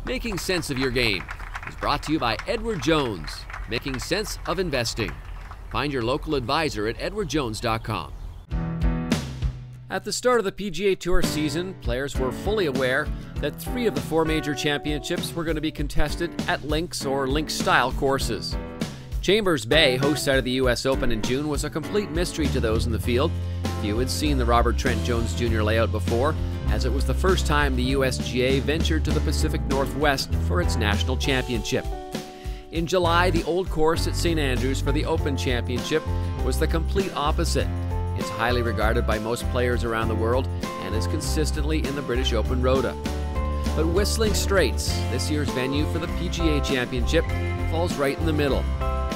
Making Sense of Your Game is brought to you by Edward Jones, making sense of investing. Find your local advisor at edwardjones.com. At the start of the PGA Tour season, players were fully aware that 3 of the 4 major championships were going to be contested at links or link-style courses. Chambers Bay, host site of the U.S. Open in June, was a complete mystery to those in the field. Few had seen the Robert Trent Jones Jr. layout before, as it was the first time the USGA ventured to the Pacific Northwest for its national championship. In July, the old course at St. Andrews for the Open Championship was the complete opposite. It's highly regarded by most players around the world and is consistently in the British Open Rota. But Whistling Straits, this year's venue for the PGA Championship, falls right in the middle.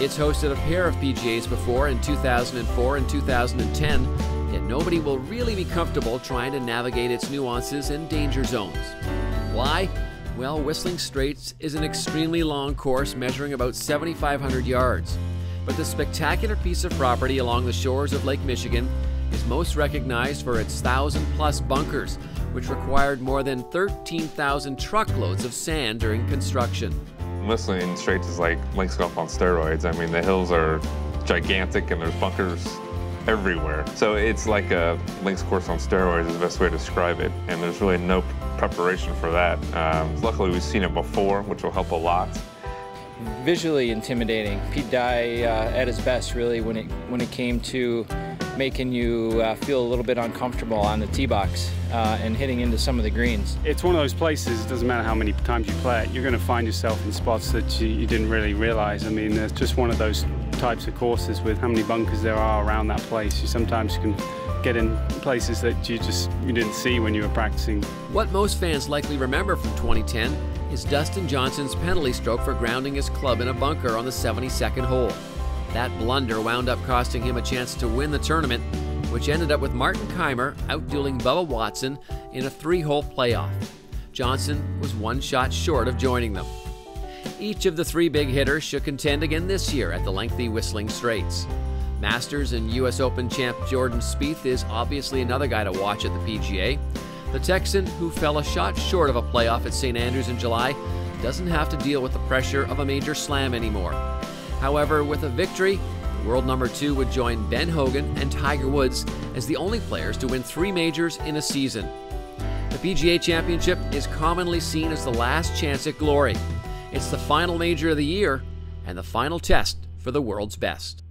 It's hosted a pair of PGAs before in 2004 and 2010, yet nobody will really be comfortable trying to navigate its nuances and danger zones. Why? Well, Whistling Straits is an extremely long course measuring about 7,500 yards. But the spectacular piece of property along the shores of Lake Michigan is most recognized for its 1,000-plus bunkers, which required more than 13,000 truckloads of sand during construction. Whistling Straits is like links golf on steroids. I mean, the hills are gigantic and there's bunkers everywhere. So it's like a links course on steroids is the best way to describe it, and there's really no preparation for that. Luckily, we've seen it before, which will help a lot. Visually intimidating. Pete Dye at his best, really, when it came to making you feel a little bit uncomfortable on the tee box and hitting into some of the greens. It's one of those places, it doesn't matter how many times you play it, you're going to find yourself in spots that you didn't really realize. I mean, it's just one of those types of courses with how many bunkers there are around that place. You sometimes can get in places that you didn't see when you were practicing. What most fans likely remember from 2010 is Dustin Johnson's penalty stroke for grounding his club in a bunker on the 72nd hole. That blunder wound up costing him a chance to win the tournament, which ended up with Martin Keimer outdueling Bubba Watson in a 3-hole playoff. Johnson was 1 shot short of joining them. Each of the 3 big hitters should contend again this year at the lengthy Whistling Straits. Masters and U.S. Open champ Jordan Spieth is obviously another guy to watch at the PGA. The Texan, who fell a shot short of a playoff at St. Andrews in July, doesn't have to deal with the pressure of a major slam anymore. However, with a victory, world number 2 would join Ben Hogan and Tiger Woods as the only players to win 3 majors in a season. The PGA Championship is commonly seen as the last chance at glory. It's the final major of the year and the final test for the world's best.